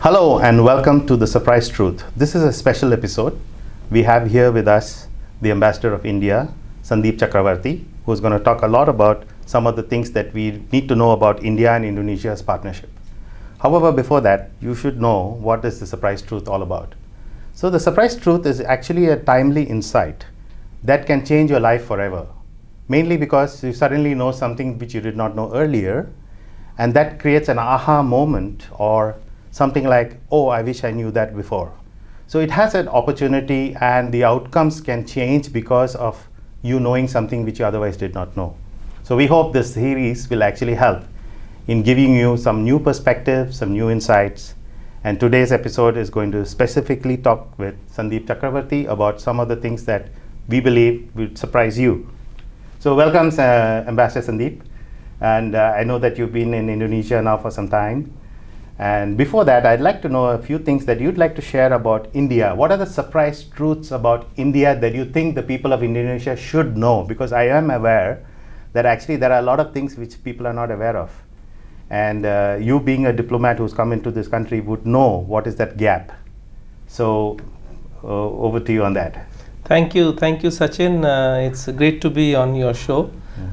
Hello and welcome to The Surprise Truth. This is a special episode. We have here with us the Ambassador of India, Sandeep Chakravorty, who's going to talk a lot about some of the things that we need to know about India and Indonesia's partnership. However, before that, you should know what is The Surprise Truth all about. So The Surprise Truth is actually a timely insight that can change your life forever, mainly because you suddenly know something which you did not know earlier, and that creates an aha moment or something like, oh, I wish I knew that before. So it has an opportunity and the outcomes can change because of you knowing something which you otherwise did not know. So we hope this series will actually help in giving you some new perspectives, some new insights. And today's episode is going to specifically talk with Sandeep Chakravorty about some of the things that we believe will surprise you. So welcome, Ambassador Sandeep. And I know that you've been in Indonesia now for some time. And before that, I'd like to know a few things that you'd like to share about India. What are the surprise truths about India that you think the people of Indonesia should know? Because I am aware that actually there are a lot of things which people are not aware of. And you being a diplomat who's come into this country would know what is that gap. So over to you on that. Thank you, Sachin. It's great to be on your show.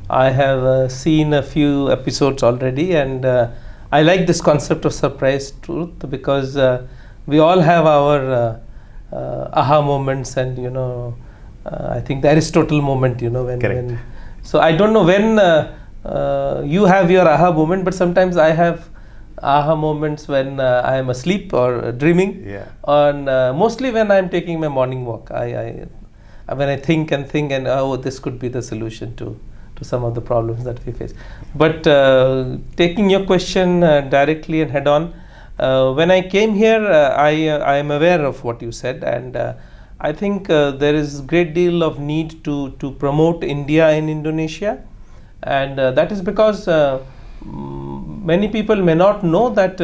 I have seen a few episodes already, and I like this concept of surprise truth because we all have our aha moments, and I think the Aristotle moment. When so I don't know when you have your aha moment, but sometimes I have aha moments when I am asleep or dreaming. Yeah. And mostly when I am taking my morning walk, when I think and oh, this could be the solution to some of the problems that we face. But taking your question directly and head on, when I came here, I am aware of what you said, and I think there is great deal of need to promote India in Indonesia, and that is because many people may not know that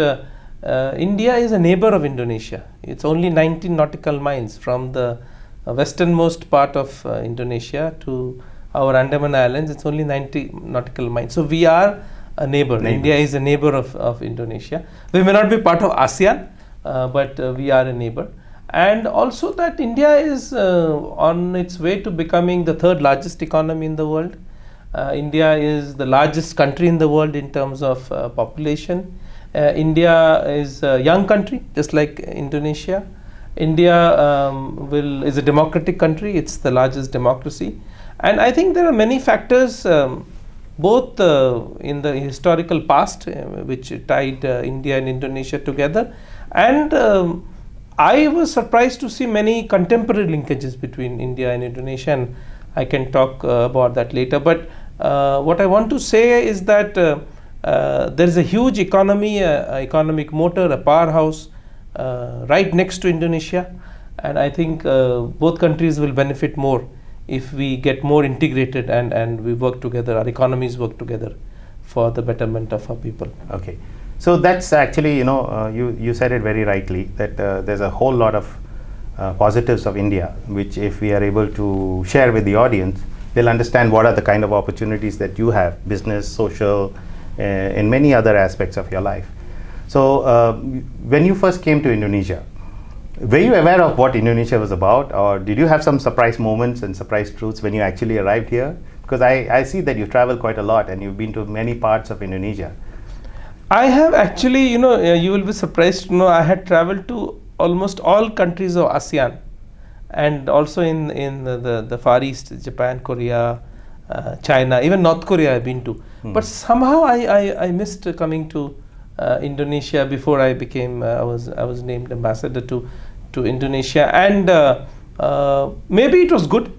India is a neighbor of Indonesia. It's only 19 nautical miles from the westernmost part of Indonesia to our Andaman Islands. It's only 90 nautical miles. So we are a neighbor. India is a neighbor of Indonesia. We may not be part of ASEAN, but we are a neighbor. And also that India is on its way to becoming the third largest economy in the world. India is the largest country in the world in terms of population. India is a young country, just like Indonesia. India is a democratic country. It's the largest democracy. And I think there are many factors, both in the historical past, which tied India and Indonesia together. And I was surprised to see many contemporary linkages between India and Indonesia, and I can talk about that later. But what I want to say is that there is a huge economic motor, a powerhouse right next to Indonesia. And I think both countries will benefit more if we get more integrated and we work together, our economies work together for the betterment of our people. Okay. So that's actually, you said it very rightly, that there's a whole lot of positives of India, which if we are able to share with the audience, they'll understand what are the kind of opportunities that you have, business, social, in many other aspects of your life. So when you first came to Indonesia, were you aware of what Indonesia was about, or did you have some surprise moments and surprise truths when you actually arrived here? Because I see that you travel quite a lot and you've been to many parts of Indonesia. I have actually, you will be surprised to know I had traveled to almost all countries of ASEAN, and also in the Far East, Japan, Korea, China, even North Korea I've been to. But somehow I missed coming to Indonesia before I became I was named ambassador to Indonesia, and maybe it was good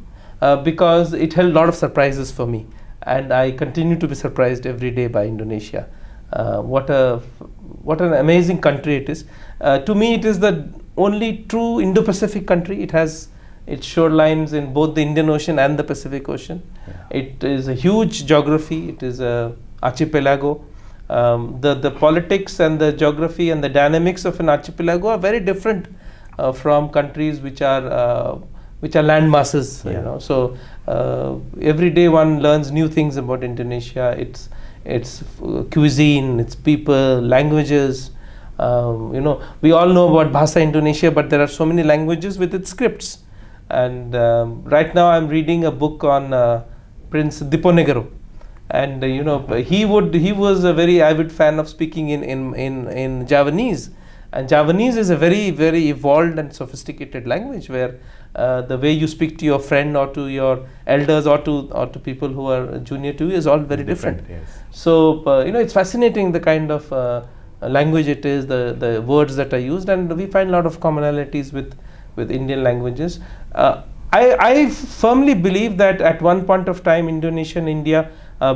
because it held a lot of surprises for me, and I continue to be surprised every day by Indonesia. What an amazing country it is. To me, it is the only true Indo-Pacific country. It has its shorelines in both the Indian Ocean and the Pacific Ocean. Yeah. It is a huge geography. It is a archipelago. The politics and the geography and the dynamics of an archipelago are very different from countries which are land masses. Yeah. So every day one learns new things about Indonesia. Its cuisine, its people, languages, We all know about Bahasa Indonesia, but there are so many languages with its scripts. And right now I'm reading a book on Prince Diponegoro. And he was a very avid fan of speaking in Javanese. And Javanese is a very, very evolved and sophisticated language, where the way you speak to your friend or to your elders or to people who are junior to you is all very different. Yes. So it's fascinating the kind of language it is, the words that are used, and we find a lot of commonalities with Indian languages. I firmly believe that at one point of time Indonesia and India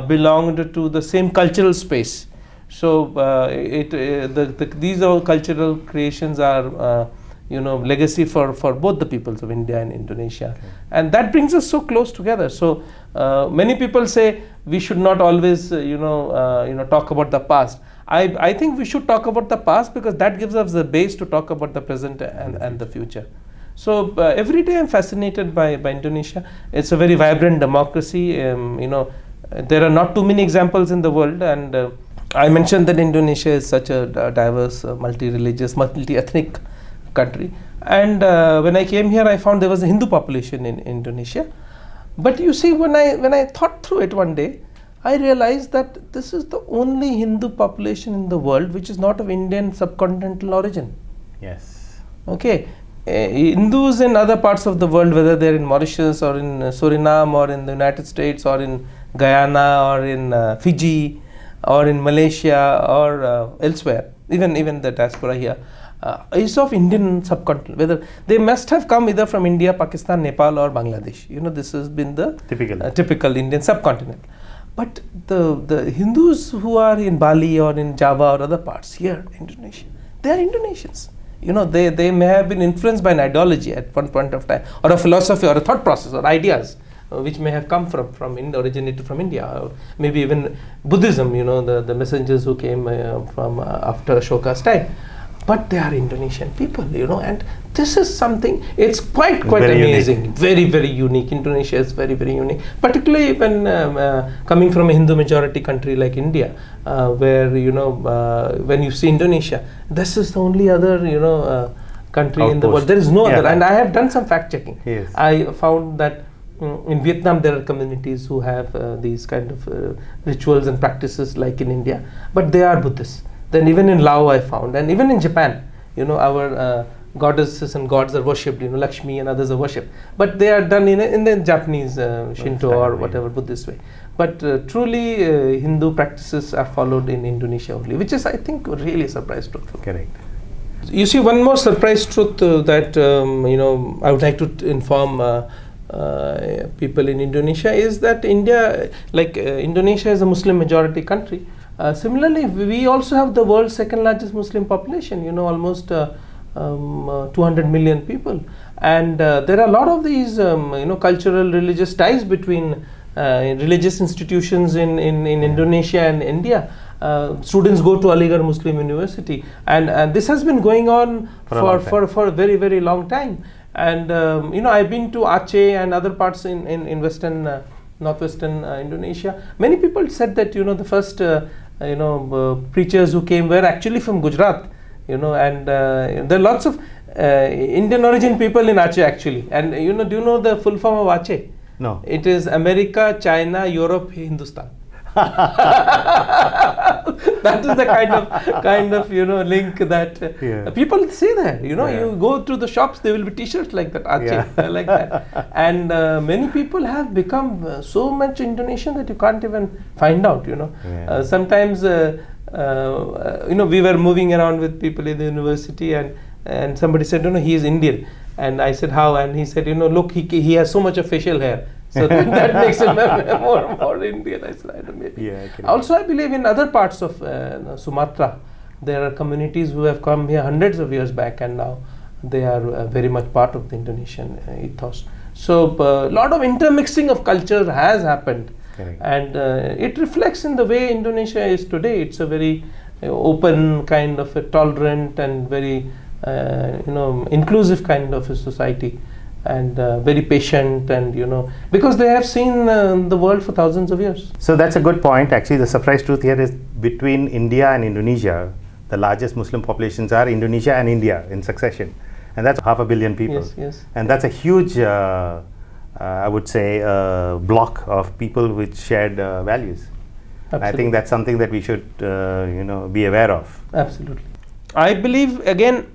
belonged to the same cultural space. So these all cultural creations are legacy for both the peoples of India and Indonesia. Okay. And that brings us so close together. So many people say we should not always talk about the past. I think we should talk about the past, because that gives us the base to talk about the present and the future. So every day I'm fascinated by Indonesia. It's a very vibrant democracy. There are not too many examples in the world, and I mentioned that Indonesia is such a diverse, multi-religious, multi-ethnic country. And when I came here, I found there was a Hindu population in Indonesia. But you see, when I thought through it one day, I realized that this is the only Hindu population in the world which is not of Indian subcontinental origin. Yes. Okay. Hindus in other parts of the world, whether they're in Mauritius or in Suriname or in the United States or in Guyana or in Fiji or in Malaysia or elsewhere, even the diaspora here, is of Indian subcontinent. Whether they must have come either from India, Pakistan, Nepal or Bangladesh. This has been the typical Indian subcontinent. But the Hindus who are in Bali or in Java or other parts here, Indonesia, they are Indonesians. They may have been influenced by an ideology at one point of time, or a philosophy or a thought process or ideas which may have come from India, originated from India, or maybe even Buddhism, the messengers who came from after Ashoka's time. But they are Indonesian people, and this is something, it's quite very amazing, unique. Very, very unique. Indonesia is very, very unique, particularly when coming from a Hindu majority country like India, where, when you see Indonesia, this is the only other, country outpost in the world. There is no other. And I have done some fact checking. Yes. I found that in Vietnam there are communities who have these kind of rituals and practices like in India, but they are Buddhists. Then even in Laos I found, and even in Japan, our goddesses and gods are worshipped, Lakshmi and others are worshipped. But they are done in the Japanese Shinto or whatever Buddhist way. But truly Hindu practices are followed in Indonesia only, which is, I think, really a surprise truth. Correct. You see, one more surprise truth that I would like to inform people in Indonesia is that Indonesia is a Muslim majority country. Similarly, we also have the world's second largest Muslim population, almost 200 million people. And there are a lot of these, cultural, religious ties between religious institutions in Indonesia and India. Students go to Aligarh Muslim University, and this has been going on for a very, very long time. And I've been to Aceh and other parts in western, northwestern Indonesia. Many people said that the first preachers who came were actually from Gujarat, and there are lots of Indian origin people in Aceh actually. And do you know the full form of Aceh? No. It is America, China, Europe, Hindustan. That is the kind of link that people see there. You go to the shops, there will be T-shirts like that, Aceh, like that. And many people have become so much Indonesian that you can't even find out. Sometimes we were moving around with people in the university, and somebody said, he is Indian. And I said, how? And he said, look, he has so much of facial hair. So that makes him more Indian. I said, I don't know, maybe. Also, I believe in other parts of Sumatra, there are communities who have come here hundreds of years back, and now they are very much part of the Indonesian ethos. So a lot of intermixing of culture has happened. Correct. And it reflects in the way Indonesia is today. It's a very open kind of a tolerant and very inclusive kind of a society, and very patient, and because they have seen the world for thousands of years. So that's a good point. Actually, the surprise truth here is between India and Indonesia, the largest Muslim populations are Indonesia and India in succession, and that's 500 million people. Yes, yes. And that's a huge, I would say, block of people with shared values. Absolutely. I think that's something that we should, be aware of. Absolutely. I believe again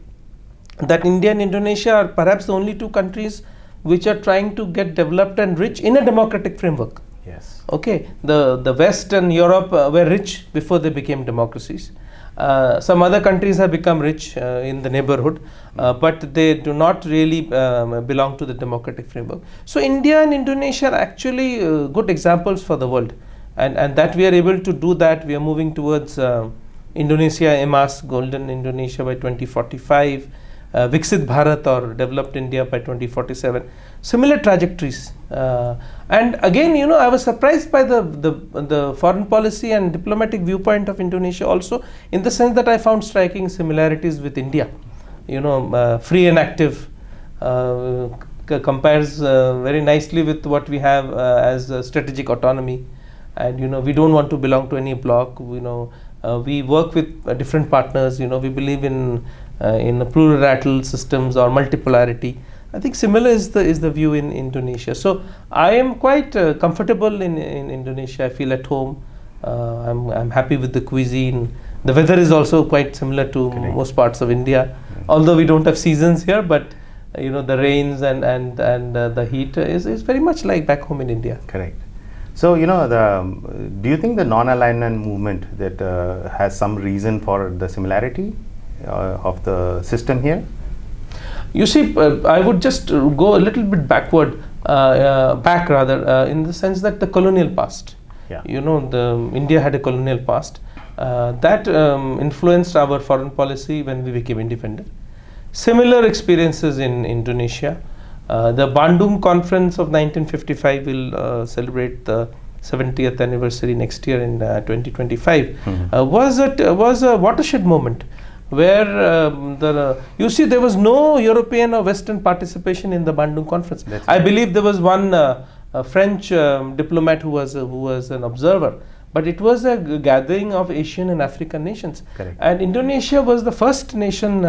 that India and Indonesia are perhaps the only two countries which are trying to get developed and rich in a democratic framework. Yes. Okay, the West and Europe were rich before they became democracies. Some other countries have become rich in the neighborhood, but they do not really belong to the democratic framework. So India and Indonesia are actually good examples for the world, and that we are able to do that. We are moving towards Indonesia EMAS, Golden Indonesia by 2045, Viksit Bharat or Developed India by 2047. Similar trajectories. And again, I was surprised by the foreign policy and diplomatic viewpoint of Indonesia also, in the sense that I found striking similarities with India. Free and active, compares very nicely with what we have as strategic autonomy. And we don't want to belong to any bloc. We work with different partners. We believe in plurilateral systems or multipolarity. I think similar is the view in Indonesia. So I am quite comfortable in Indonesia. I feel at home. I'm happy with the cuisine. The weather is also quite similar to most parts of India, although we don't have seasons here. But the rains and the heat is very much like back home in India. Correct. So do you think the non-alignment movement that has some reason for the similarity of the system here? You see, I would just go a little bit back rather, in the sense that the colonial past. Yeah. India had a colonial past that influenced our foreign policy when we became independent. Similar experiences in Indonesia. The Bandung conference of 1955 will celebrate the 70th anniversary next year in 2025. Was a watershed moment where there was no European or Western participation in the Bandung conference. That's I believe there was one French diplomat who was an observer, but it was a gathering of Asian and African nations. Correct. And Indonesia was the first nation,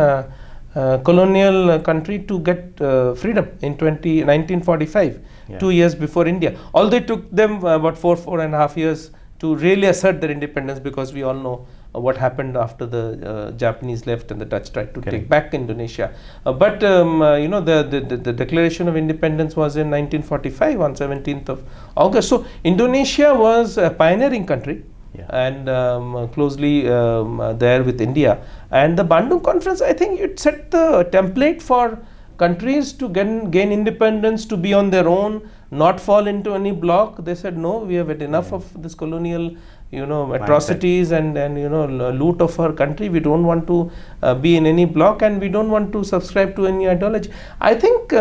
colonial country to get freedom in 1945, 2 years before India. Although it took them about 4.5 years to really assert their independence, because we all know what happened after the Japanese left and the Dutch tried to take back Indonesia. But the Declaration of Independence was in 1945 on 17th of August. So Indonesia was a pioneering country. And closely there with India. And the Bandung conference, I think it set the template for countries to gain independence, to be on their own, not fall into any bloc. They said, no, we have had enough of this colonial atrocities and loot of our country. We don't want to be in any bloc, and we don't want to subscribe to any ideology. I think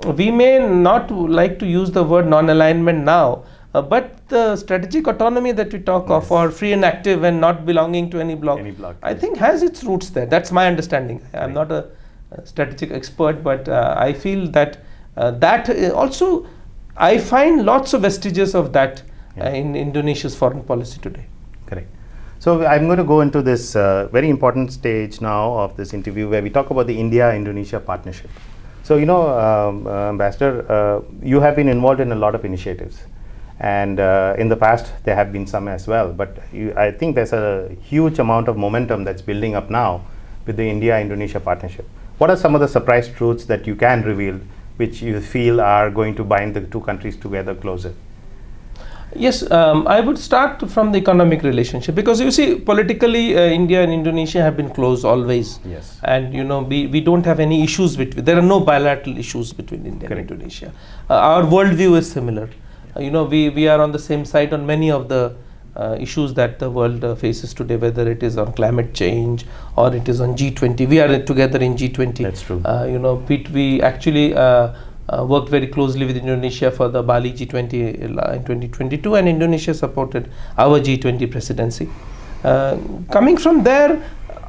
we may not like to use the word non-alignment now, but the strategic autonomy that we talk of, or free and active and not belonging to any bloc, I think has its roots there. That's my understanding. I'm not a strategic expert, but I feel that also I find lots of vestiges of that in Indonesia's foreign policy today. Correct. So I'm going to go into this very important stage now of this interview, where we talk about the India-Indonesia partnership. So Ambassador, you have been involved in a lot of initiatives. And in the past, there have been some as well. But I think there's a huge amount of momentum that's building up now with the India-Indonesia partnership. What are some of the surprise truths that you can reveal, which you feel are going to bind the two countries together closer? Yes, I would start from the economic relationship, because you see, politically, India and Indonesia have been close always. Yes. And we don't have any issues there are no bilateral issues between India and Indonesia. Our worldview is similar. We are on the same side on many of the issues that the world faces today, whether it is on climate change or it is on G20. We are together in G20. That's true. We actually worked very closely with Indonesia for the Bali G20 in 2022, and Indonesia supported our G20 presidency. Coming from there,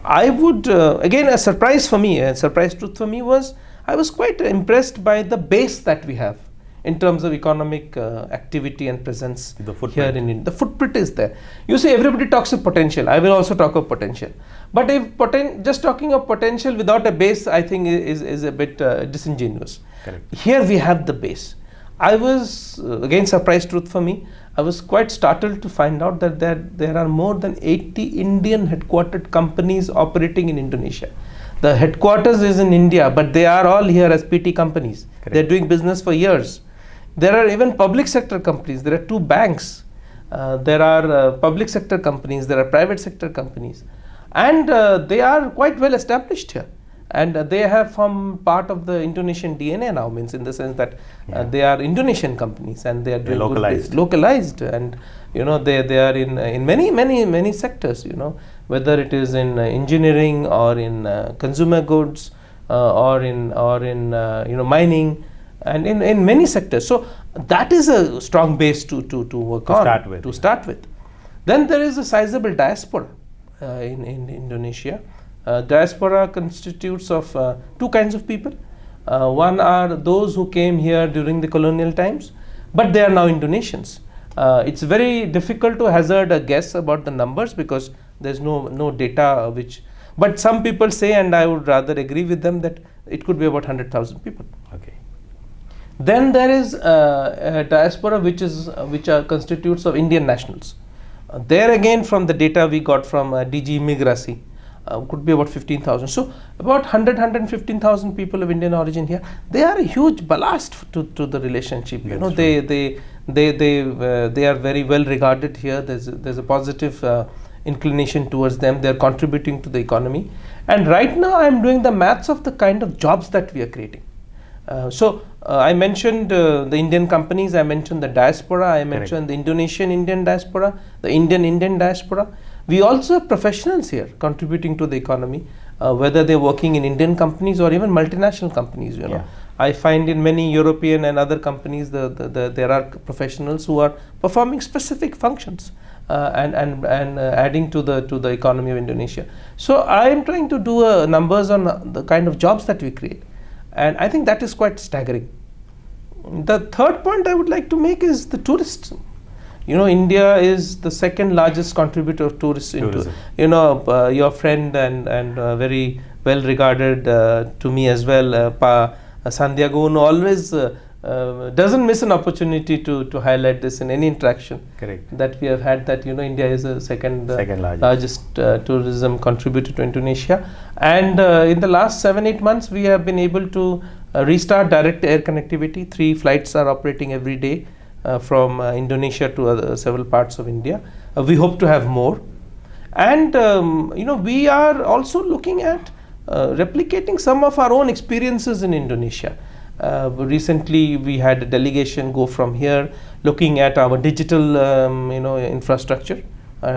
I would, again, a surprise truth for me was, I was quite impressed by the base that we have in terms of economic activity and presence The footprint. here in India. The footprint is there. You see, everybody talks of potential. I will also talk of potential. But if just talking of potential without a base, I think is a bit disingenuous. Correct. Here we have the base. I was, again, surprise truth for me, I was quite startled to find out that there are more than 80 Indian headquartered companies operating in Indonesia. The headquarters is in India, but they are all here as PT companies. Correct. They're doing business for years. There are even public sector companies. There are 2 banks. There are public sector companies. There are private sector companies. And they are quite well established here. And they have formed part of the Indonesian DNA now, means in the sense that they are Indonesian companies and they are doing localized, and you know they are in many sectors, you know, whether it is in engineering or in consumer goods or in you know, mining, and in many sectors. So that is a strong base to work on, to start with. Then there is a sizable diaspora in Indonesia. Diaspora constitutes of 2 kinds of people. One are those who came here during the colonial times, but they are now Indonesians. It's very difficult to hazard a guess about the numbers because there's no data but some people say, and I would rather agree with them, that it could be about 100,000 people. Okay. Then there is a diaspora which constitutes of Indian nationals. There again, from the data we got from DG Imigrasi, could be about 15,000. So about 115,000 people of Indian origin here. They are a huge ballast to the relationship. You know, they are very well regarded here. There's a positive inclination towards them. They are contributing to the economy. And right now I am doing the maths of the kind of jobs that we are creating. I mentioned the Indian companies, I mentioned the diaspora, I mentioned the Indonesian Indian diaspora, the Indian diaspora. We also have professionals here contributing to the economy, whether they're working in Indian companies or even multinational companies. You know, I find in many European and other companies there are professionals who are performing specific functions and adding to the economy of Indonesia. So I am trying to do numbers on the kind of jobs that we create, and I think that is quite staggering. The third point I would like to make is the tourists. You know, India is the second largest contributor of tourists into, you know, your friend and very well regarded to me as well, Sandiago Uno, always doesn't miss an opportunity to highlight this in any interaction that we have had, that, you know, India is the second largest tourism contributor to Indonesia. And in the last 7-8 months, we have been able to restart direct air connectivity. 3 flights are operating every day from Indonesia to several parts of India. We hope to have more. And you know, we are also looking at replicating some of our own experiences in Indonesia. Recently we had a delegation go from here looking at our digital you know, infrastructure,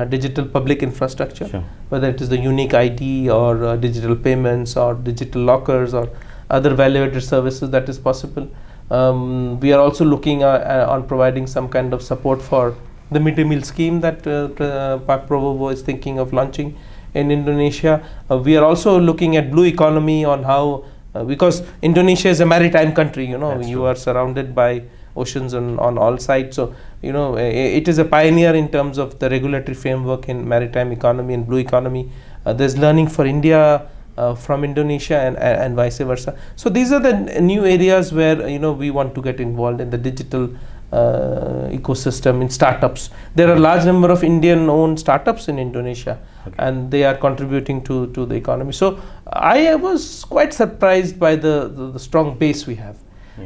digital public infrastructure, whether it is the unique ID or digital payments or digital lockers or other value-added services that is possible. We are also looking on providing some kind of support for the midday meal scheme that Pak Prabowo is thinking of launching in Indonesia. We are also looking at blue economy, on how because Indonesia is a maritime country, you know, you are surrounded by oceans on all sides. So, you know, it is a pioneer in terms of the regulatory framework in maritime economy and blue economy. There's learning for India from Indonesia and vice versa. So these are the new areas where, you know, we want to get involved in the digital ecosystem, in startups. There are a large number of Indian owned startups in Indonesia, and they are contributing to the economy. So I was quite surprised by the strong base we have.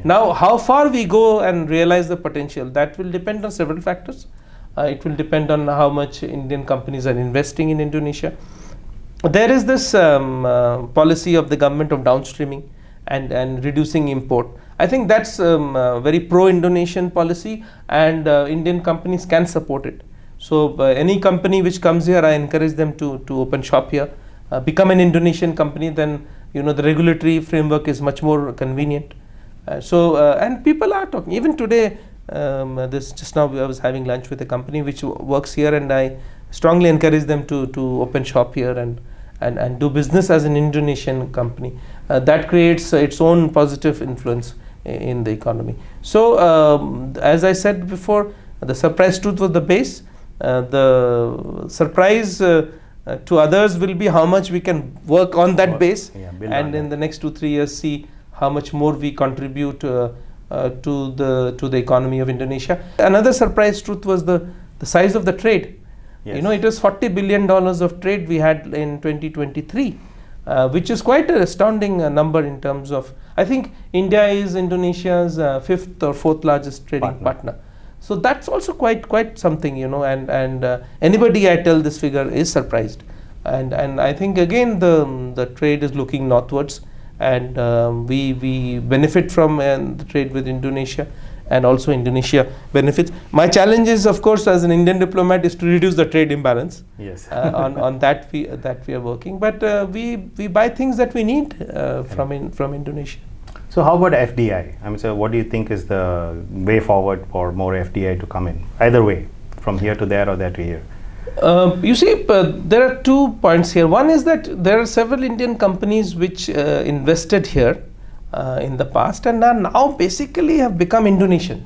Now, how far we go and realize the potential, that will depend on several factors. It will depend on how much Indian companies are investing in Indonesia. There is this policy of the government of downstreaming and reducing import. I think that's a very pro-Indonesian policy, and Indian companies can support it. So any company which comes here, I encourage them to open shop here, become an Indonesian company. Then, you know, the regulatory framework is much more convenient. And people are talking. Even today, just now I was having lunch with a company which works here, and I strongly encourage them to open shop here and do business as an Indonesian company. That creates its own positive influence in the economy. So as I said before, the surprise truth was the base. The surprise to others will be how much we can work on that base, and in the next 2-3 years see how much more we contribute to the economy of Indonesia. Another surprise truth was the size of the trade. Yes. You know, it was $40 billion of trade we had in 2023, which is quite an astounding number in terms of, I think India is Indonesia's 5th or 4th largest trading partner. So that's also quite something, you know, and anybody I tell this figure is surprised. And I think again the trade is looking northwards, and we benefit from the trade with Indonesia, and also Indonesia benefits. My challenge is, of course, as an Indian diplomat, is to reduce the trade imbalance. Yes. On that we are working, but we buy things that we need from Indonesia. So how about FDI? I mean, so what do you think is the way forward for more FDI to come in? Either way, from here to there or there to here. You see, there are 2 points here. One is that there are several Indian companies which invested here in the past and are now basically have become Indonesian.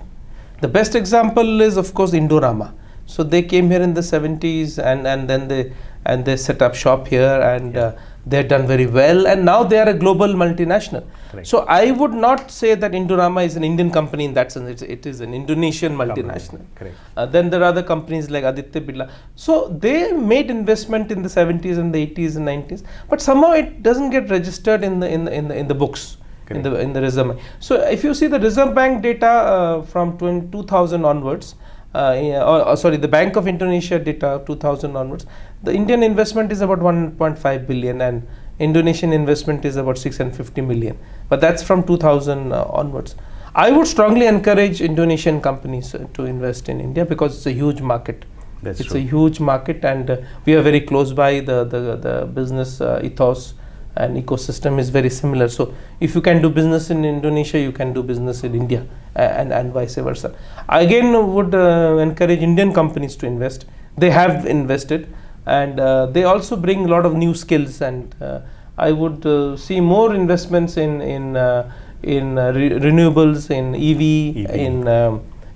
The best example is, of course, Indorama. So they came here in the 70s and then they set up shop here, and they've done very well, and now they are a global multinational. Correct. So I would not say that Indorama is an Indian company in that sense. It is an Indonesian multinational. Then there are other companies like Aditya Birla. So they made investment in the 70s and the 80s and 90s, but somehow it doesn't get registered in the books. Correct. in the Reserve. So if you see the Reserve Bank data from 2000 onwards, the Bank of Indonesia data 2000 onwards, the Indian investment is about 1.5 billion and Indonesian investment is about 650 million. But that's from 2000 onwards. I would strongly encourage Indonesian companies to invest in India because it's a huge market. It's a huge market, and we are very close by. The business ethos and ecosystem is very similar. So if you can do business in Indonesia, you can do business in India, and vice versa. I again would encourage Indian companies to invest. They have invested, and they also bring a lot of new skills, and I would see more investments in renewables, in EV.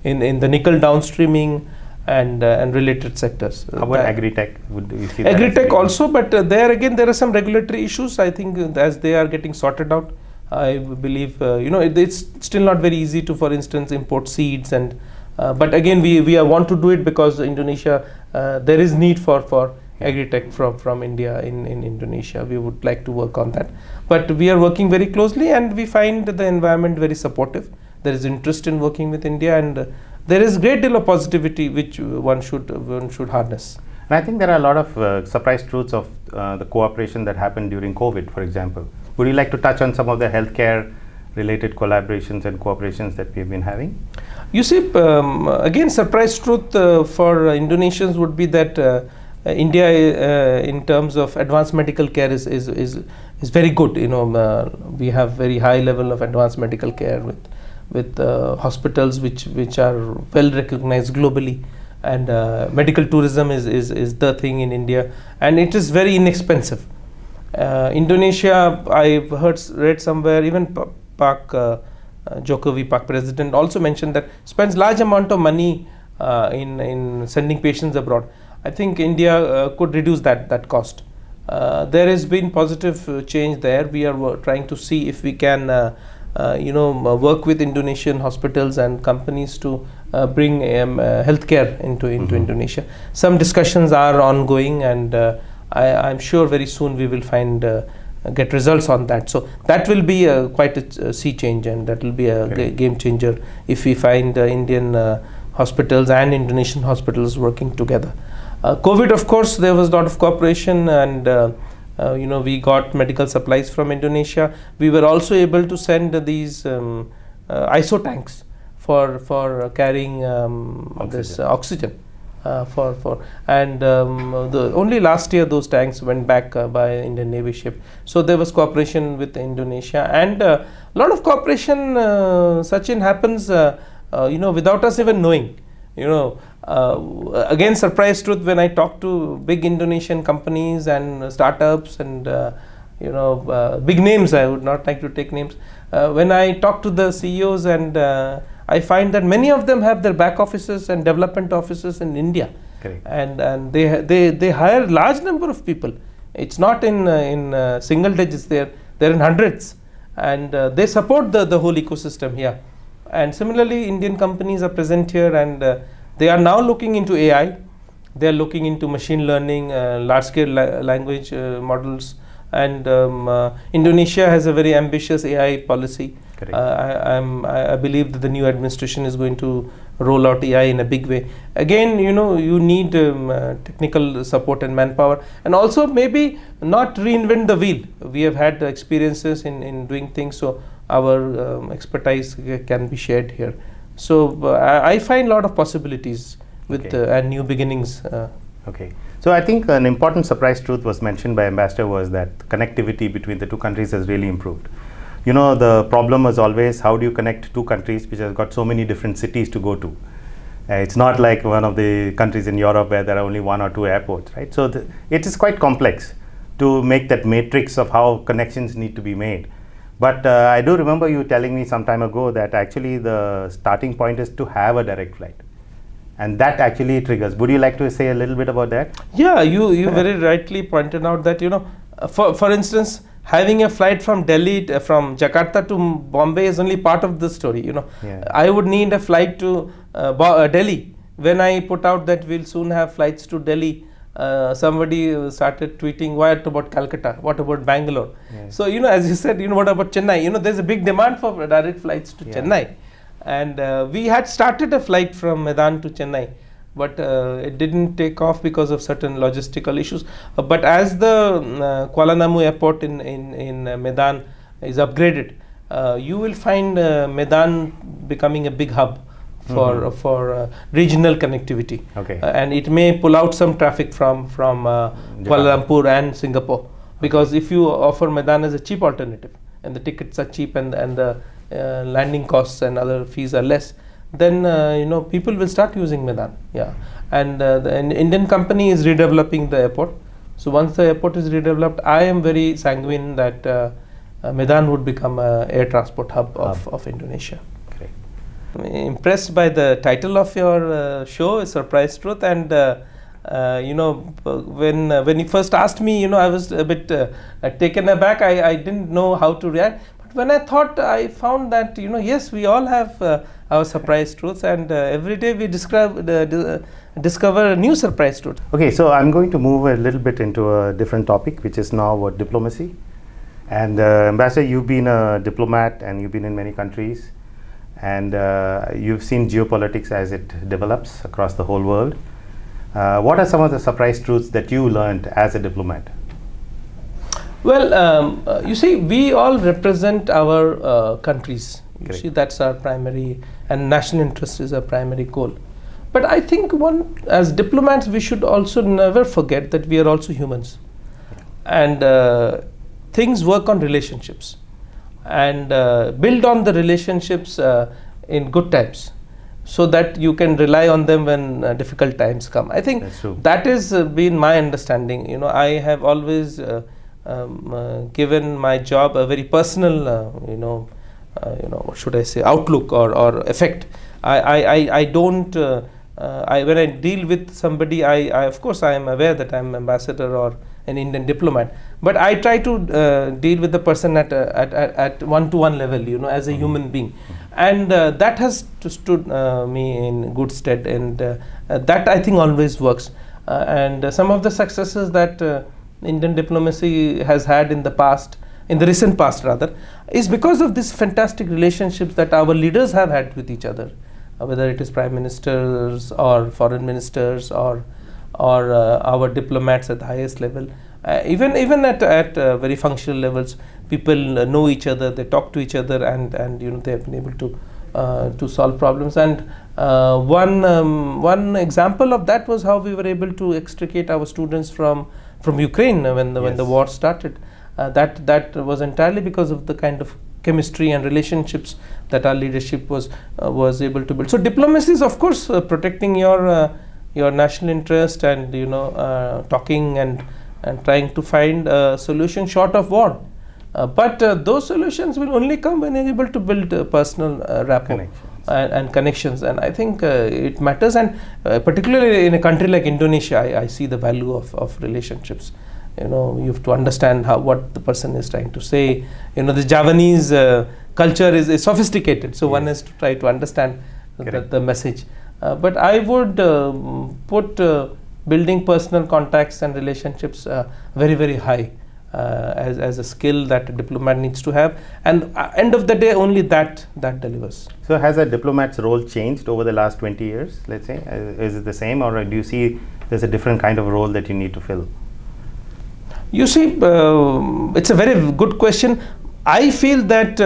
In the nickel downstreaming and related sectors. How about agri-tech? Would you see agri-tech also, but there again there are some regulatory issues. I think as they are getting sorted out, I believe it's still not very easy to, for instance, import seeds, and but again we want to do it because Indonesia there is need for agri-tech from India in Indonesia. We would like to work on that, but we are working very closely, and we find the environment very supportive. There is interest in working with India, and there is great deal of positivity which one should harness. And I think there are a lot of surprise truths of the cooperation that happened during COVID, for example. Would you like to touch on some of the healthcare related collaborations and cooperations that we've been having? You see, again, surprise truth for Indonesians would be that India, in terms of advanced medical care, is very good. We have very high level of advanced medical care with hospitals which are well recognized globally, and medical tourism is the thing in India, and it is very inexpensive. Indonesia, I've read somewhere, even Pak Jokowi, Pak President, also mentioned that spends large amount of money in sending patients abroad. I think India could reduce that cost. There has been positive change there. We are trying to see if we can work with Indonesian hospitals and companies to bring healthcare into Indonesia. Some discussions are ongoing, and I'm sure very soon we will get results on that. So that will be quite a sea change, and that will be a game changer if we find Indian hospitals and Indonesian hospitals working together. COVID, of course, there was a lot of cooperation, and we got medical supplies from Indonesia. We were also able to send these ISO tanks for carrying this oxygen. Only last year those tanks went back by Indian Navy ship. So there was cooperation with Indonesia, and a lot of cooperation, Sachin, happens without us even knowing. Again, surprise truth, when I talk to big Indonesian companies and startups, and big names. I would not like to take names. When I talk to the CEOs, and I find that many of them have their back offices and development offices in India. Correct. And they hire large number of people. It's not in single digits. They're in hundreds, and they support the whole ecosystem here. And similarly, Indian companies are present here, and they are now looking into AI. They are looking into machine learning, large-scale language models, and Indonesia has a very ambitious AI policy. Correct. I believe that the new administration is going to roll out AI in a big way. Again, you need technical support and manpower, and also maybe not reinvent the wheel. We have had experiences in doing things, so our expertise can be shared here. So I find a lot of possibilities with and new beginnings. Okay. So I think an important surprise truth was mentioned by Ambassador was that connectivity between the two countries has really improved. The problem was always, how do you connect two countries which have got so many different cities to go to? It's not like one of the countries in Europe where there are only one or two airports, right? So it is quite complex to make that matrix of how connections need to be made. But I do remember you telling me some time ago that actually the starting point is to have a direct flight. And that actually triggers. Would you like to say a little bit about that? Yeah, you very rightly pointed out that, for instance, having a flight from Delhi, from Jakarta to Bombay is only part of the story. Yeah. I would need a flight to Delhi. When I put out that we'll soon have flights to Delhi, somebody started tweeting, what about Calcutta? What about Bangalore? Yeah. So, as you said, what about Chennai? There's a big demand for direct flights to Chennai. And we had started a flight from Medan to Chennai, but it didn't take off because of certain logistical issues. But as the Kuala Namu airport in Medan is upgraded, you will find Medan becoming a big hub for regional connectivity. Okay. And it may pull out some traffic from Kuala Lumpur and Singapore, because if you offer Medan as a cheap alternative, and the tickets are cheap, and the landing costs and other fees are less, then people will start using Medan. Yeah. And an Indian company is redeveloping the airport. So once the airport is redeveloped, I am very sanguine that Medan would become an air transport hub of Indonesia. Great. I'm impressed by the title of your show, Surprise Truth, and when you first asked me, I was a bit taken aback. I didn't know how to react. But when I thought, I found that yes, we all have our surprise truths, and every day we discover a new surprise truth. Okay, so I'm going to move a little bit into a different topic, which is now about diplomacy. And Ambassador, you've been a diplomat and you've been in many countries, and you've seen geopolitics as it develops across the whole world. What are some of the surprise truths that you learned as a diplomat? Well, you see, we all represent our countries. You see, that's our primary, and national interest is our primary goal. But I think as diplomats, we should also never forget that we are also humans. And things work on relationships, and build on the relationships in good times, so that you can rely on them when difficult times come. I think that has been my understanding. I have always given my job a very personal, what should I say, outlook or effect. I don't. When I deal with somebody, I of course I am aware that I am ambassador or an Indian diplomat, but I try to deal with the person at one-to-one level, as a human being, and that has stood me in good stead, and that I think always works. And some of the successes that Indian diplomacy has had in the past, in the recent past rather, is because of these fantastic relationships that our leaders have had with each other, whether it is prime ministers or foreign ministers or our diplomats at the highest level. Even at very functional levels, people know each other, they talk to each other, and they have been able to solve problems. And one example of that was how we were able to extricate our students from Ukraine when the war started. That was entirely because of the kind of chemistry and relationships that our leadership was able to build. So diplomacy is, of course, protecting your national interest, and talking and and trying to find a solution short of war. But those solutions will only come when you're able to build personal rapport and connections. And I think it matters, and particularly in a country like Indonesia, I see the value of relationships. You know, you have to understand what the person is trying to say. You know, the Javanese culture is sophisticated, so one has to try to understand the message. But I would put building personal contacts and relationships very, very high as a skill that a diplomat needs to have. And end of the day, only that delivers. So has a diplomat's role changed over the last 20 years, let's say? Is it the same, or do you see there's a different kind of role that you need to fill? You see, it's a very good question. I feel that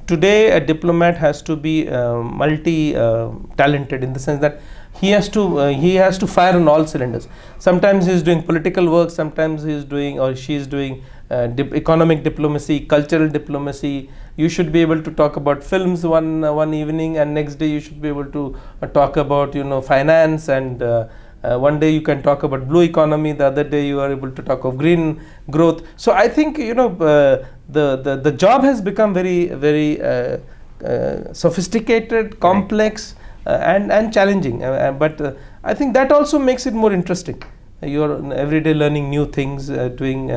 today a diplomat has to be multi-talented, in the sense that he has to fire on all cylinders. Sometimes he is doing political work, sometimes he is doing, or she is doing economic diplomacy, cultural diplomacy. You should be able to talk about films one evening, and next day you should be able to talk about, you know, finance, and one day you can talk about blue economy, the other day you are able to talk of green growth. So I think, you know, the job has become very, very sophisticated, complex, and challenging. But I think that also makes it more interesting. You're every day learning new things, doing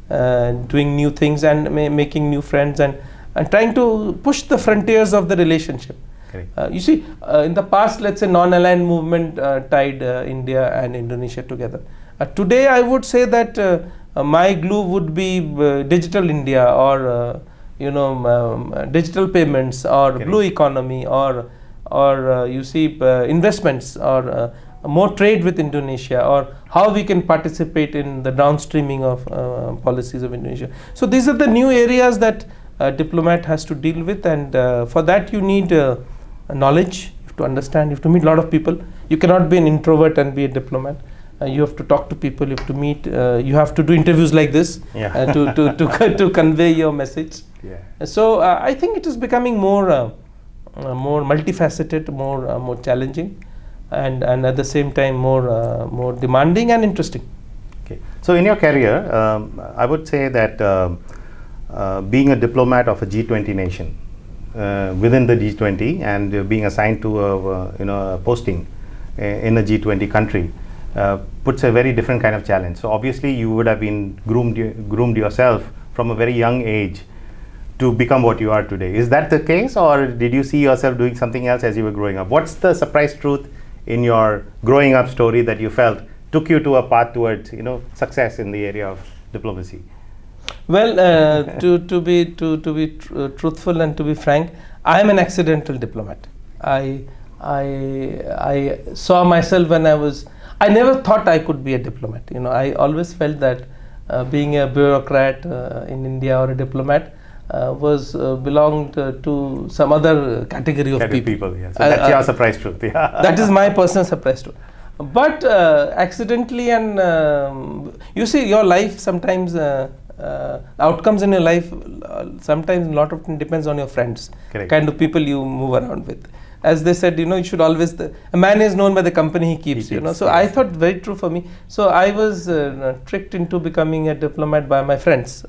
new things, and making new friends, and trying to push the frontiers of the relationship. You see, in the past, let's say, non-aligned movement tied India and Indonesia together. Today, I would say that my glue would be digital India, or digital payments, or blue economy, or you see, investments, or more trade with Indonesia, or how we can participate in the downstreaming of policies of Indonesia. So these are the new areas that a diplomat has to deal with, and for that you need knowledge. You have to understand, you have to meet a lot of people. You cannot be an introvert and be a diplomat. You have to talk to people, you have to meet, you have to do interviews like this to convey your message. So I think it is becoming more multifaceted, more challenging, and at the same time more demanding and interesting. Okay. So in your career, I would say that being a diplomat of a G20 nation, within the G20, and being assigned to a posting in a G20 country puts a very different kind of challenge. So obviously you would have been groomed yourself from a very young age to become what you are today. Is that the case, or did you see yourself doing something else as you were growing up? What's the surprise truth in your growing up story that you felt took you to a path towards success in the area of diplomacy? Well, to be truthful and to be frank, I am an accidental diplomat. I saw myself when I never thought I could be a diplomat. I always felt that being a bureaucrat in India, or a diplomat, belonged to some other category of people. Yeah. So that's your surprise truth. Yeah. That is my personal surprise truth. But accidentally, and you see, your life sometimes. Outcomes in your life sometimes a lot of it depends on your friends. Correct. Kind of people you move around with. As they said, you should always, a man is known by the company he keeps. So yes. I thought very true for me. So I was tricked into becoming a diplomat by my friends,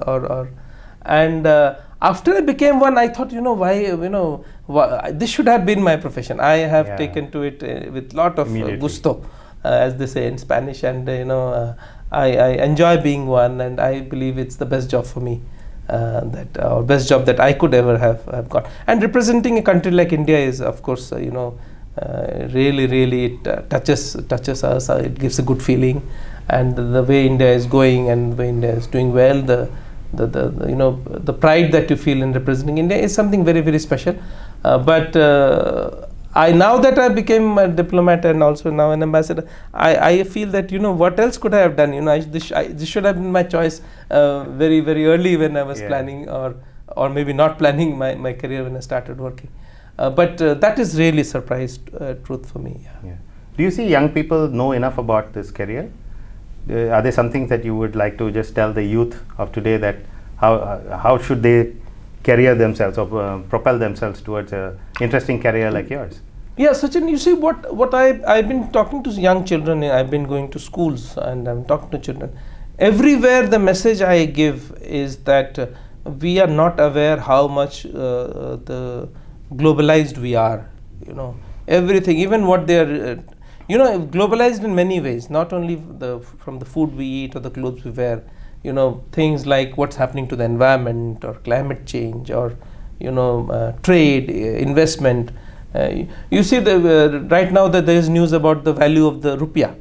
and after I became one, I thought, why this should have been my profession. I have taken to it with lot of gusto, as they say in Spanish, and I enjoy being one, and I believe it's the best job for me, best job that I could ever have got. And representing a country like India is, of course, really it touches us. It gives a good feeling, and the way India is going and the way India is doing well, the pride that you feel in representing India is something very, very special. But now that I became a diplomat and also now an ambassador, I feel that what else could I have done? This should have been my choice very, very early when I was planning, or maybe not planning my career when I started working. But that is really surprise truth for me. Yeah. Do you see young people know enough about this career? Are there some things that you would like to just tell the youth of today, that how should they career themselves, or propel themselves towards an interesting career like yours? Yeah, Sachin, you see, what I've been talking to young children. I've been going to schools and I'm talking to children. everywhere the message I give is that we are not aware how much the globalized we are. Everything, even what they are, globalized in many ways, not only from the food we eat or the clothes we wear. Things like what's happening to the environment or climate change or trade, investment. You see right now that there is news about the value of the rupiah.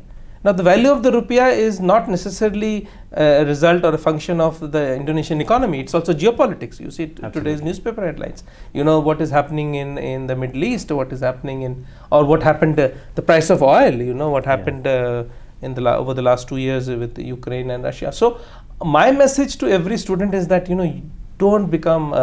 Now the value of the rupiah is not necessarily a result or a function of the Indonesian economy. It's also geopolitics. You see today's newspaper headlines. What is happening in the Middle East, what is happening or what happened, the price of oil, what happened over the last 2 years with Ukraine and Russia. So my message to every student is that, don't become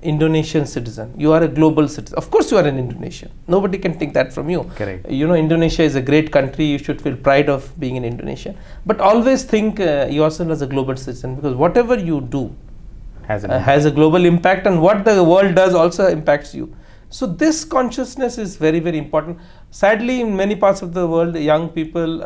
Indonesian citizen. You are a global citizen. Of course you are an Indonesian. Nobody can take that from you. Correct. Indonesia is a great country. You should feel pride of being an Indonesian. But always think yourself as a global citizen, because whatever you do has a global impact, and what the world does also impacts you. So this consciousness is very, very important. Sadly, in many parts of the world, young people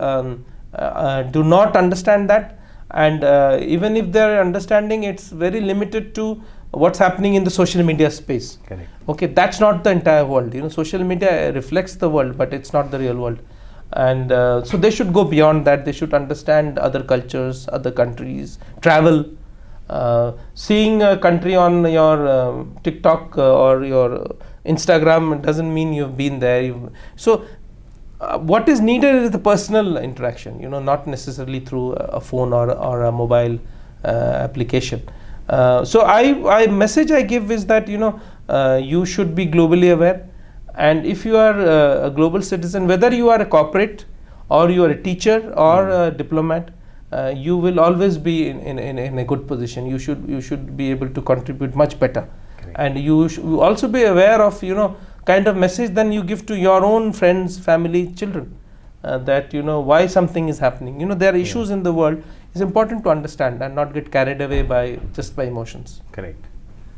do not understand that. And even if they're understanding, it's very limited to what's happening in the social media space. Correct. Okay, that's not the entire world. Social media reflects the world, but it's not the real world. And so they should go beyond that. They should understand other cultures, other countries, travel. Seeing a country on your TikTok or your Instagram doesn't mean you've been there. So what is needed is the personal interaction, not necessarily through a phone or a mobile application. So I message I give is that you should be globally aware, and if you are a global citizen, whether you are a corporate or you are a teacher or a diplomat, you will always be in a good position. You should be able to contribute much better. Correct. And you should also be aware of kind of message then you give to your own friends, family, children, that why something is happening. There are issues in the world. It's important to understand and not get carried away by emotions. Correct.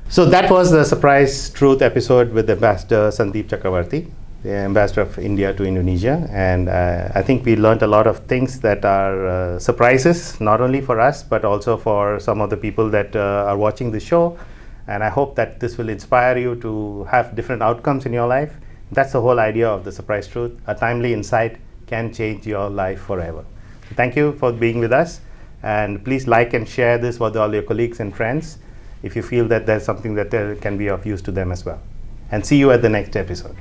So that was the Surprise Truth episode with Ambassador Sandeep Chakravorty, the Ambassador of India to Indonesia. And I think we learned a lot of things that are surprises, not only for us, but also for some of the people that are watching the show. And I hope that this will inspire you to have different outcomes in your life. That's the whole idea of the Surprise Truth. A timely insight can change your life forever. So thank you for being with us. And please like and share this with all your colleagues and friends if you feel that there's something that can be of use to them as well. And see you at the next episode.